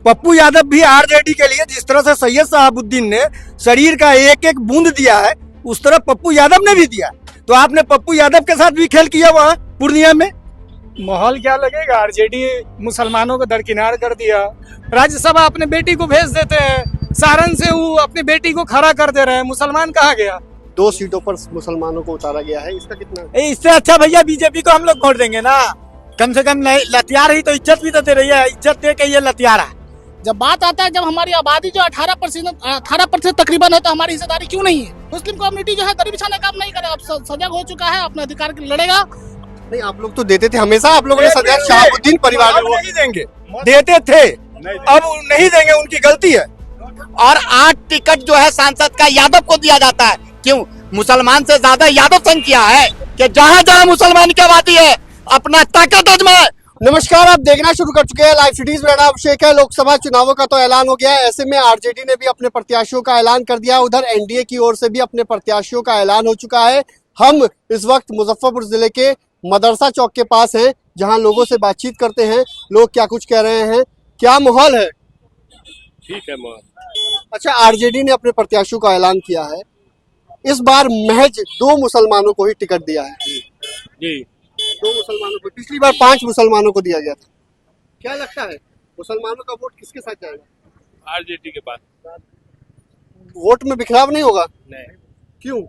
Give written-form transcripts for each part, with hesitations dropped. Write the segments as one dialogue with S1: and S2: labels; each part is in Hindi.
S1: पप्पू यादव भी आरजेडी के लिए जिस तरह से सैयद शहाबुद्दीन ने शरीर का एक एक बूंद दिया है, उस तरह पप्पू यादव ने भी दिया। तो आपने पप्पू यादव के साथ भी खेल किया वहाँ पूर्णिया में।
S2: माहौल क्या लगेगा, आरजेडी मुसलमानों को दरकिनार कर दिया। राज्यसभा अपने बेटी को भेज देते हैं, सारण से वो अपनी बेटी को खड़ा कर दे रहे हैं, मुसलमान कहाँ गया।
S3: 2 सीटों पर मुसलमानों को उतारा गया है, इसका कितना?
S1: इससे अच्छा भैया बीजेपी को हम लोग वोट देंगे ना, कम से कम लतियार ही तो इज्जत भी तो दे रही है, इज्जत दे के ये लतियारा।
S4: जब बात आता है, जब हमारी आबादी जो 18% तकरीबन है, तो हमारी हिस्सेदारी क्यों नहीं है? मुस्लिम कम्युनिटी जो है दरी बिछाने का काम नहीं करे, अब सजग हो चुका है, अपने अधिकार के लिए लड़ेगा।
S3: नहीं, आप लोग तो देते थे हमेशा, आप लोगों ने सजा शहाबुद्दीन परिवार में
S1: नहीं देंगे, देते थे, अब नहीं देंगे, उनकी गलती है।
S5: और 8 टिकट जो है सांसद का यादव को दिया जाता है। क्यों? मुसलमान से ज्यादा यादव संख्या है कि जहाँ जहाँ मुसलमान की आबादी है अपना ताकत आजमाए।
S3: नमस्कार, आप देखना शुरू कर चुके हैं लाइव सिटीज। मेरा नाम शेख है। लोकसभा चुनावों का तो ऐलान हो गया है, ऐसे में आरजेडी ने भी अपने प्रत्याशियों का ऐलान कर दिया। उधर एनडीए की ओर से भी अपने प्रत्याशियों का ऐलान हो चुका है। हम इस वक्त मुजफ्फरपुर जिले के मदरसा चौक के पास हैं, जहां लोगों से बातचीत करते हैं, लोग क्या कुछ कह रहे हैं, क्या माहौल है।
S6: ठीक है माहौल।
S3: अच्छा, आरजेडी ने अपने प्रत्याशियों का ऐलान किया है, इस बार महज 2 मुसलमानों को ही टिकट दिया है।
S6: जी
S3: 2 मुसलमानों को, पिछली बार 5 मुसलमानों को दिया गया था। क्या लगता है मुसलमानों का वोट किसके साथ जाएगा?
S6: आरजेडी के पास।
S3: वोट में बिखराव नहीं होगा?
S6: नहीं।
S3: क्यों?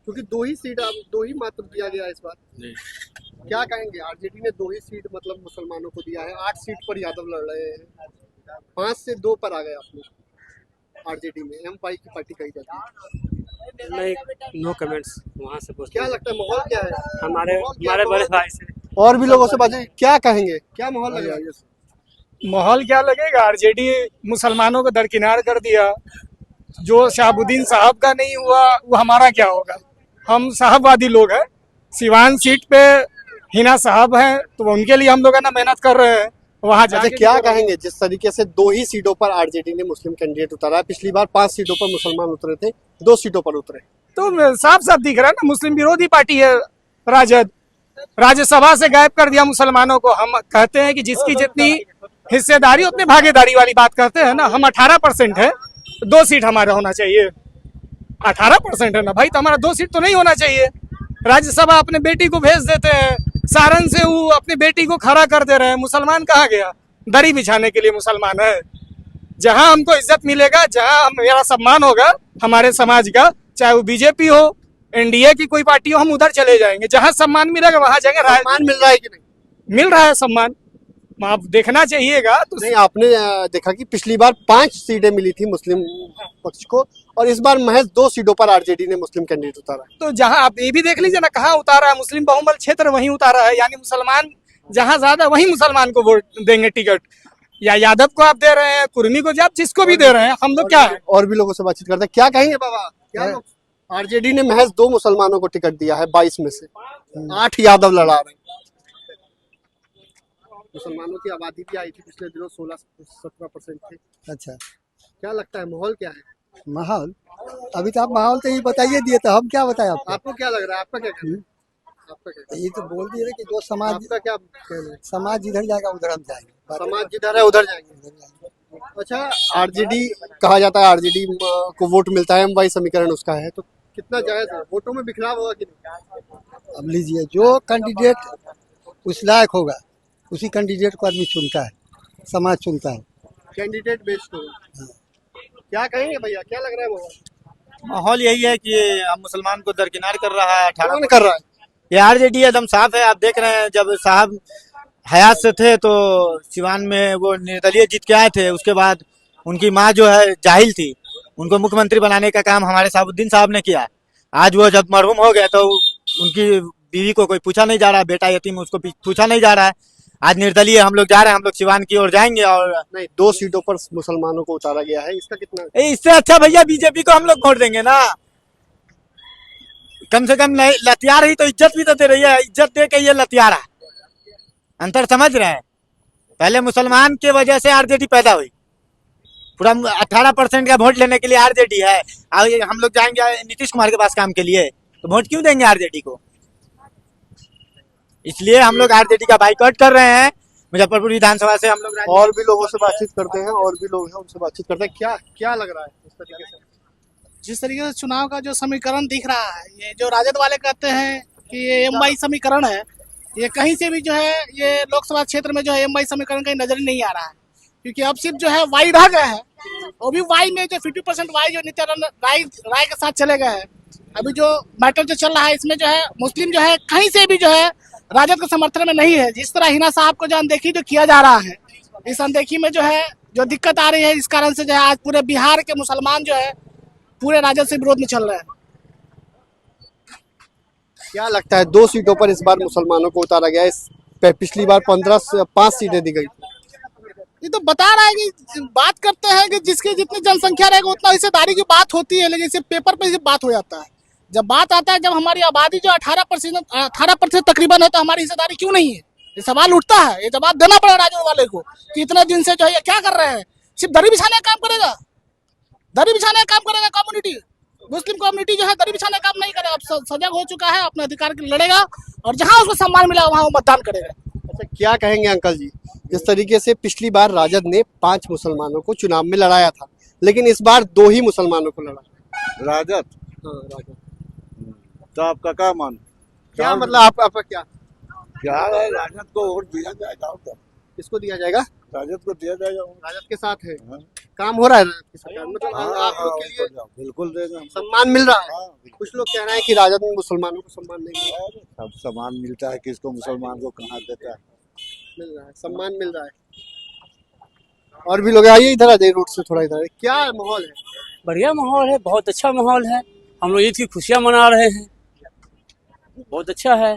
S3: क्योंकि 2 ही सीट, अब 2 ही मात्र दिया गया है इस बार।
S6: जी।
S3: क्या कहेंगे, आरजेडी ने 2 ही सीट मतलब मुसलमानों को दिया है, 8 सीट पर यादव लड़ रहे हैं, 5 से 2 पर आ गए आप लोग। आरजेडी में एम पाई की पार्टी कही जाती है।
S7: नहीं, नो कमेंट्स। वहाँ से
S3: क्या लगता है माहौल क्या है?
S7: हमारे बड़े भाई से
S3: और भी लोगों से बातें, क्या कहेंगे, क्या माहौल लग रहा है?
S2: माहौल क्या लगेगा, आरजेडी मुसलमानों को दरकिनार कर दिया। जो शहाबुद्दीन साहब का नहीं हुआ वो हमारा क्या होगा। हम साहबवादी लोग हैं, सिवान सीट पे हिना साहब हैं, तो उनके लिए हम लोग है ना मेहनत कर रहे हैं वहाँ
S3: अच्छा,
S2: जाके।
S3: क्या कहेंगे जिस तरीके से 2 ही सीटों पर आरजेडी ने मुस्लिम कैंडिडेट उतारा है? पिछली बार 5 सीटों पर मुसलमान उतरे थे, 2 सीटों पर उतरे।
S2: तो साफ साफ दिख रहा है ना, मुस्लिम विरोधी पार्टी है राजद। राज्यसभा से गायब कर दिया मुसलमानों को। हम कहते हैं कि जिसकी जितनी हिस्सेदारी उतनी भागीदारी वाली बात करते हैं ना। हम 18% है, 2 सीट हमारा होना चाहिए। 18% है ना भाई, तो हमारा 2 सीट तो नहीं होना चाहिए। राज्यसभा अपने बेटी को भेज देते हैं, सारण से वो अपनी बेटी को खड़ा कर दे रहे हैं, मुसलमान कहाँ गया। दरी बिछाने के लिए मुसलमान है। जहां हमको इज्जत मिलेगा, जहां मेरा सम्मान होगा हमारे समाज का, चाहे वो बीजेपी हो, एनडीए की कोई पार्टी हो, हम उधर चले जाएंगे। जहां सम्मान मिलेगा वहां जाएंगे।
S3: सम्मान मिल रहा है कि नहीं?
S2: मिल रहा है सम्मान, आप देखना चाहिएगा। तो
S3: नहीं, आपने देखा कि पिछली बार 5 सीटें मिली थी मुस्लिम पक्ष को, और इस बार महज 2 सीटों पर आरजेडी ने मुस्लिम कैंडिडेट उतारा।
S2: तो जहां आप ये भी देख लीजिए ना, कहाँ उतारा है, मुस्लिम बहुमत क्षेत्र वहीं उतारा है। यानी मुसलमान जहां ज्यादा वहीं मुसलमान को वोट देंगे टिकट। या यादव को आप दे रहे हैं, कुर्मी को, आप जिसको भी दे रहे हैं, हम लोग क्या है।
S3: और भी लोगों से बातचीत करते हैं, क्या कहेंगे बाबा, क्या आरजेडी ने महज 2 मुसलमानों को टिकट दिया है 22 में से, 8 यादव लड़ा रहे हैं। मुसलमानों की आबादी भी आई थी पिछले दिनों, 16-17% थे।
S8: अच्छा,
S3: क्या लगता है माहौल क्या है?
S8: माहौल अभी तो आप माहौल तो ही बताइए दिए, तो हम क्या बताएं आपको?
S3: आपको क्या लग रहा है, आपका क्या कहना है? आपका क्या कहना है?
S8: ये तो बोल दिए कि जो समाज,
S3: आपका क्या कहना है?
S8: समाज जिधर जाएगा उधर हम जाएंगे।
S3: समाज जिधर है उधर जाएंगे। अच्छा, आरजेडी कहा जाता है, आरजेडी को वोट मिलता है, एमवाई समीकरण उसका है, तो कितना जायज है? वोटों में बिखराव होगा कि नहीं?
S8: अब लीजिए, जो कैंडिडेट उस लायक होगा उसी कैंडिडेट को आदमी चुनता है, समाज चुनता है।
S3: कैंडिडेट बेस्ड होगा। क्या कहेंगे भैया, क्या लग रहा है माहौल?
S1: माहौल यही है कि हम मुसलमान को दरकिनार कर रहा है। 18
S3: कौन कर रहा है?
S1: ये आरजेडी एकदम साफ है। आप देख रहे हैं, जब साहब हयात से थे तो सिवान में वो निर्दलीय जीत के आए थे। उसके बाद उनकी माँ जो है जाहिल थी, उनको मुख्यमंत्री बनाने का काम हमारे शहाबुद्दीन साहब ने किया। आज वो जब मरहूम हो गए तो उनकी बीवी को कोई पूछा नहीं जा रहा, बेटा यतीम उसको पूछा नहीं जा रहा है। आज निर्दलीय हम लोग जा रहे हैं, हम लोग सिवान की ओर जाएंगे। और
S3: नहीं, 2 सीटों पर मुसलमानों को उतारा गया है, इसका कितना?
S1: इससे अच्छा भैया बीजेपी को हम लोग वोट देंगे ना, कम से कम लतियार ही तो इज्जत भी तो दे रही है, इज्जत दे के ये लतियारा। अंतर समझ रहे हैं? पहले मुसलमान के वजह से आरजेडी पैदा हुई। पूरा 18% का वोट लेने के लिए आरजेडी है। अब हम लोग जाएंगे नीतीश कुमार के पास काम के लिए, तो वोट क्यों देंगे आरजेडी को? इसलिए हम लोग आरजेडी का बाइकआउट कर रहे हैं। मुजफ्फरपुर विधानसभा से हम लोग
S3: और भी लोगों से बातचीत करते हैं, और भी लोग हैं उनसे बातचीत करते हैं। क्या क्या लग रहा है इस तरीके से?
S4: जिस तरीके से चुनाव का जो समीकरण दिख रहा है, ये जो राजद वाले कहते हैं कि ये एमवाई समीकरण है, ये कहीं से भी जो है ये लोकसभा क्षेत्र में जो है एमवाई समीकरण कहीं नजर नहीं आ रहा है, क्योंकि अब सिर्फ जो है वाई रह गए हैं। वो भी वाई में जो 50% वाई जो नित्यानंद राय के साथ चले गए हैं। अभी जो मैटर जो चल रहा है इसमें जो है मुस्लिम जो है कहीं से भी जो है राजद के समर्थन में नहीं है। जिस तरह हिना साहब को जो अनदेखी जो किया जा रहा है, इस अनदेखी में जो है जो दिक्कत आ रही है, इस कारण से जो है आज पूरे बिहार के मुसलमान जो है पूरे राजद से विरोध में चल रहे हैं।
S3: क्या लगता है 2 सीटों पर इस बार मुसलमानों को उतारा गया? पिछली बार 5 सीटें दी गई।
S4: ये तो बता रहा है कि बात करते हैं कि जिसकी जितनी जनसंख्या रहेगी उतना हिस्सेदारी की बात होती है, लेकिन इसे पेपर पे सिर्फ बात हो जाता है। जब बात आता है, जब हमारी आबादी जो 18% तकरीबन है, तो हमारी हिस्सेदारी क्यों नहीं है? ये सवाल उठता है, ये जवाब देना पड़ेगा राजद वाले को कि इतने दिन से जो है ये क्या कर रहे हैं। सिर्फ दरी बिछाने का काम करेगा, दरी बिछाने का काम करेगा कम्युनिटी, मुस्लिम कम्युनिटी जो है दरी बिछाने का काम नहीं करेगा। अब सजग हो चुका है, अपने अधिकार के लिए लड़ेगा, और जहां उसको सम्मान मिला वहां वो मतदान करेगा।
S3: अच्छा, क्या कहेंगे अंकल जी? जिस तरीके से पिछली बार राजद ने 5 मुसलमानों को चुनाव में लड़ाया था, लेकिन इस बार 2 ही मुसलमानों को लड़ा।
S9: राजद?
S3: हाँ, राजद।
S9: तो आपका क्या मान?
S3: क्या मतलब आपका क्या
S9: क्या है? राजद को वोट दिया जाएगा।
S3: किसको दिया जाएगा?
S9: राजद को दिया जाएगा।
S3: राजद के साथ है।
S9: हाँ।
S3: काम हो रहा है राजद के साथ? मतलब आप लोग के लिए
S9: बिल्कुल देगा।
S3: सम्मान मिल रहा है?
S9: हाँ,
S3: कुछ लोग कह रहे हैं कि राजद में मुसलमानों को सम्मान नहीं मिल रहा है।
S9: सब सामान मिलता है, किसको मुसलमान को कहाँ देता है?
S3: मिल रहा है, सम्मान मिल रहा है। और भी लोग आइए इधर आ जाइए, रोड से थोड़ा इधर। क्या माहौल है?
S7: बढ़िया माहौल है, बहुत अच्छा माहौल है। हम लोग ईद की खुशियाँ मना रहे हैं, बहुत अच्छा है।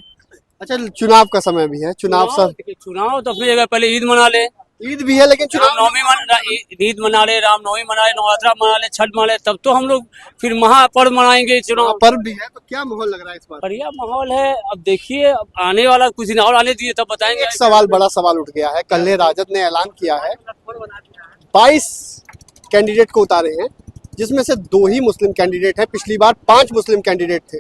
S3: अच्छा, चुनाव का समय भी है। चुनाव
S7: चुनाव तो अपनी जगह, पहले ईद मना ले,
S3: ईद भी है, लेकिन चुनाव
S7: ईद मना ले, रामनवमी मना ले, नवरात्रा मना ले, छठ मना ले, तब तो हम लोग फिर महापर्व मनाएंगे। चुनाव
S3: पर्व भी है, तो क्या माहौल लग रहा है इस बार?
S7: बढ़िया माहौल है। अब देखिए, अब आने वाला कुछ दिन और आने दिए तब बताएंगे।
S3: एक सवाल, बड़ा सवाल उठ गया है। कल राजद ने ऐलान किया है 22 कैंडिडेट को उतारे हैं, जिसमें से 2 ही मुस्लिम कैंडिडेट हैं। पिछली बार 5 मुस्लिम कैंडिडेट थे।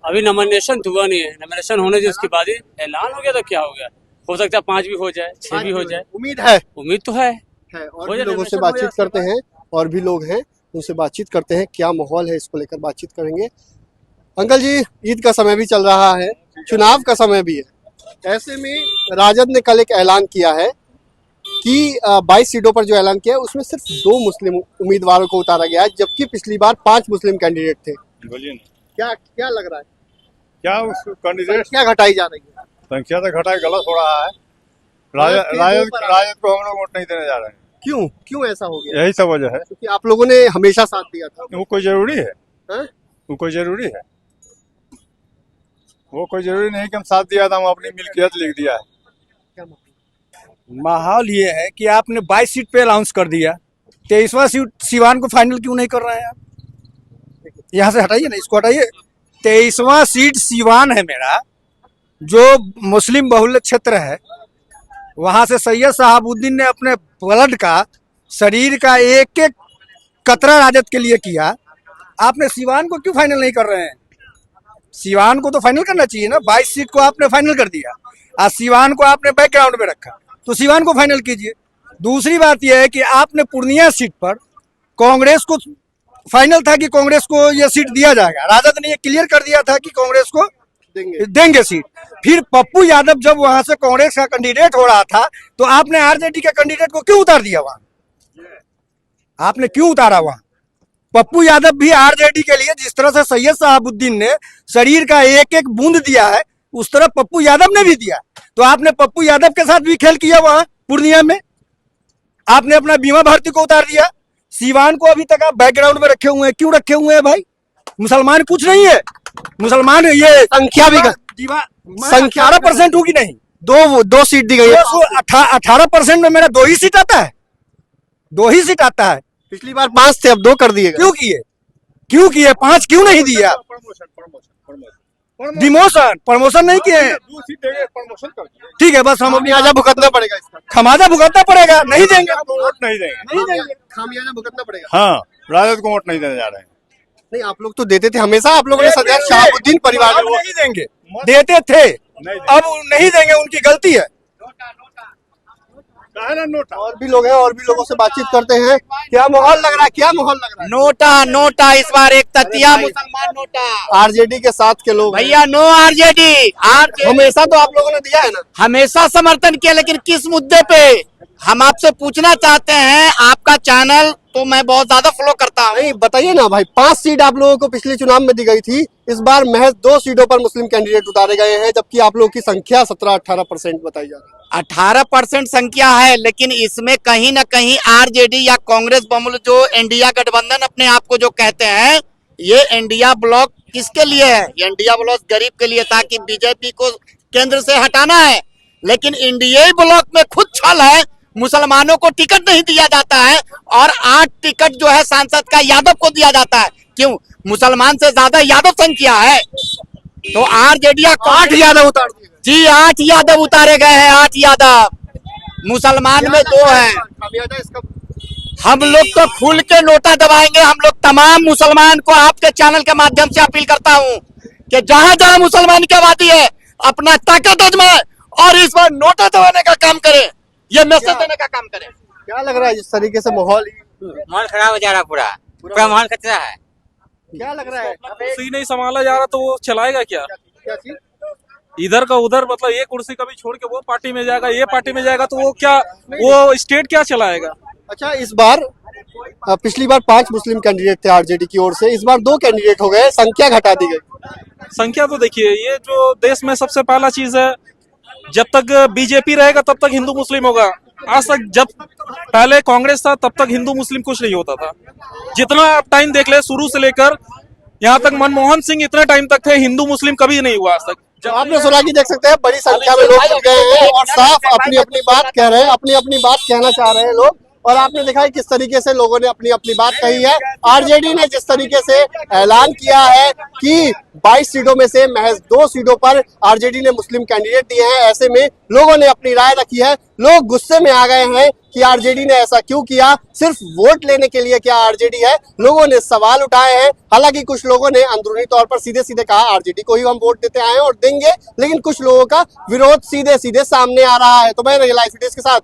S7: अभी नॉमिनेशन हुआ नहीं है, नॉमिनेशन होने उसके बाद ही ऐलान हो गया तो क्या हो गया। हो सकता है 5 भी हो जाए, 6 भी हो जाए।
S3: उम्मीद है,
S7: उम्मीद तो है।
S3: और भी लोगों से बातचीत करते हैं, और भी लोग हैं उनसे बातचीत करते हैं। क्या माहौल है, इसको लेकर बातचीत करेंगे। अंकल जी, ईद का समय भी चल रहा है, चुनाव का समय भी है। ऐसे में राजद ने कल एक ऐलान किया है कि 22 सीटों पर जो ऐलान किया है उसमें सिर्फ 2 मुस्लिम उम्मीदवारों को उतारा गया है, जबकि पिछली बार 5 मुस्लिम कैंडिडेट थे।
S6: बोलिए ना,
S3: क्या लग रहा है?
S6: क्या उस कैंडिडेट
S3: क्या घटाई जा रही है?
S6: संख्या तो घटाई गलत हो रहा है। राजद को हम लोग वोट नहीं देने जा रहे हैं।
S3: क्यों ऐसा हो गया?
S6: यही सब वजह है।
S3: क्योंकि आप लोगों ने हमेशा साथ दिया था।
S6: वो कोई जरूरी है?
S3: हाँ?
S6: वो कोई जरूरी है? वो कोई जरूरी नहीं कि हम साथ दिया था, हम अपनी मिल्कियत लिख दिया है।
S10: माहौल ये है कि आपने 22 सीट पे अनाउंस कर दिया, 23वां सीट सिवान को फाइनल क्यों नहीं कर रहे हैं आप? यहाँ से हटाइए ना, इसको हटाइए। 23वां सीट सिवान है मेरा, जो मुस्लिम बहुल्य क्षेत्र है। वहां से सैयद शहाबुद्दीन ने अपने ब्लड का, शरीर का एक एक कतरा राजद के लिए किया। आपने सिवान को क्यों फाइनल नहीं कर रहे हैं? सिवान को तो फाइनल करना चाहिए ना। 22 सीट को आपने फाइनल कर दिया, आज सिवान को आपने बैकग्राउंड में रखा, तो सिवान को फाइनल कीजिए। दूसरी बात यह है कि आपने पूर्णिया सीट पर कांग्रेस को फाइनल था कि कांग्रेस को यह सीट दिया जाएगा। राजद ने यह क्लियर कर दिया था कि कांग्रेस को देंगे सीट। फिर पप्पू यादव जब वहां से कांग्रेस का कैंडिडेट हो रहा था, तो आपने आरजेडी के कैंडिडेट को क्यों उतार दिया? वहां आपने क्यों उतारा? वहां पप्पू यादव भी आरजेडी के लिए, जिस तरह से सैयद शहाबुद्दीन ने शरीर का एक एक बूंद दिया है, उस तरह पप्पू यादव ने भी दिया। तो आपने पप्पू यादव के साथ भी खेल किया वहां पूर्णिया में। आपने अपना बीमा भारती को उतार दिया। सिवान को अभी तक आप बैकग्राउंड में रखे हुए हैं। क्यों रखे हुए हैं भाई? मुसलमान कुछ नहीं है। मुसलमान ये
S3: संख्या भी
S10: 18% होगी नहीं,
S3: 2 सीट दी गई है।
S10: 18% में मेरा 2 ही सीट आता है, 2 ही सीट आता है।
S3: पिछली बार 5 थे, अब 2 कर दिए।
S10: क्यों किए? 5 क्यों नहीं दिया? डिमोशन प्रमोशन नहीं किए हैं। ठीक है, बस हम अपनी
S3: खामियाजा भुगतना पड़ेगा इसका।
S10: खमाजा भुगतना पड़ेगा। नहीं देंगे,
S6: वोट नहीं देंगे।
S3: खामियाजा भुगतना पड़ेगा।
S6: हाँ, राजद को वोट नहीं देने जा रहे हैं।
S3: नहीं, आप लोग तो देते थे हमेशा। आप लोगों ने सदैव शहाबुद्दीन परिवार
S10: नहीं देंगे, देते थे, अब नहीं देंगे, उनकी गलती है।
S3: और भी लोग हैं, और भी लोगों से बातचीत करते हैं। क्या माहौल लग रहा है, क्या माहौल लग रहा है?
S5: नोटा नोटा इस बार एक ततिया मुसलमान नोटा।
S3: आरजेडी के साथ के लोग हैं।
S5: भैया नो आरजेडी।
S3: हमेशा तो आप लोगों ने दिया है ना?
S5: हमेशा समर्थन किया, लेकिन किस मुद्दे पे हम आपसे पूछना चाहते हैं। आपका चैनल तो मैं बहुत ज्यादा फॉलो करता हूँ।
S3: नहीं बताइए ना भाई, 5 सीट आप लोगों को पिछले चुनाव में दी गई थी, इस बार महज 2 सीटों पर मुस्लिम कैंडिडेट उतारे गए हैं, जबकि आप लोगों की संख्या 17-18% बताई जा रही है।
S5: 18% संख्या है, लेकिन इसमें कहीं ना कहीं आरजेडी या कांग्रेस बमुल जो इंडिया गठबंधन अपने आप को जो कहते हैं, ये इंडिया ब्लॉक किसके लिए है? ये इंडिया ब्लॉक गरीब के लिए, ताकि बीजेपी को केंद्र से हटाना है। लेकिन इंडिया ब्लॉक में खुद छल है, मुसलमानों को टिकट नहीं दिया जाता है और 8 टिकट जो है सांसद का यादव को दिया जाता है। क्यों? मुसलमान से ज्यादा यादव संख्या है। तो आरजेडी
S3: 8 यादव उतार दिए गए।
S5: जी 8 यादव उतारे गए हैं, 8 यादव। मुसलमान में 2 हैं।
S3: खामियाजा इसका
S5: हम लोग तो खुल के नोटा दबाएंगे। हम लोग तमाम मुसलमान को आपके चैनल के माध्यम से अपील करता हूँ कि जहां जहां मुसलमान की आबादी है, अपना ताकत आजमाए और इस बार नोटा दबाने का काम करें, ये मैसेज देने का काम करें।
S3: क्या लग रहा है जिस तरीके से माहौल
S7: माहौल खराब हो जा रहा पूरा माहौल कचरा है।
S3: क्या लग रहा है?
S10: कुर्सी नहीं संभाला जा रहा तो वो चलाएगा क्या?
S3: क्या चीज?
S10: इधर का उधर, मतलब ये कुर्सी कभी छोड़ के वो पार्टी में जाएगा, ये पार्टी में जाएगा, तो वो क्या, वो स्टेट क्या चलाएगा?
S3: अच्छा, इस बार पिछली बार 5 मुस्लिम कैंडिडेट थे आरजेडी की ओर से, इस बार 2 कैंडिडेट हो गए, संख्या घटा दी गई।
S10: संख्या तो देखिए, ये जो देश में सबसे पहला चीज है, जब तक बीजेपी रहेगा तब तक हिंदू मुस्लिम होगा। आज तक जब पहले कांग्रेस था तब तक हिंदू मुस्लिम कुछ नहीं होता था। जितना आप टाइम देख ले, शुरू से लेकर यहाँ तक मनमोहन सिंह इतने टाइम तक थे, हिंदू मुस्लिम कभी नहीं हुआ आज तक।
S3: जब आपने सुना कि देख सकते हैं बड़ी संख्या में लोग जुट गए हैं और साफ अपनी अपनी बात कह रहे हैं, अपनी अपनी बात कहना चाह रहे हैं लोग। और आपने देखा है किस तरीके से लोगों ने अपनी अपनी बात कही है। आरजेडी ने जिस तरीके से ऐलान किया है कि 22 सीटों में से महज 2 सीटों पर आरजेडी ने मुस्लिम कैंडिडेट दिए हैं, ऐसे में लोगों ने अपनी राय रखी है। लोग गुस्से में आ गए हैं कि आरजेडी ने ऐसा क्यों किया, सिर्फ वोट लेने के लिए क्या आरजेडी है? लोगों ने सवाल उठाए हैं। हालांकि कुछ लोगों ने अंदरूनी तौर पर सीधे सीधे कहा आरजेडी को ही हम वोट देते आए हैं और देंगे, लेकिन कुछ लोगों का विरोध सीधे सीधे सामने आ रहा है। तो मैं लाइव फुटेज के साथ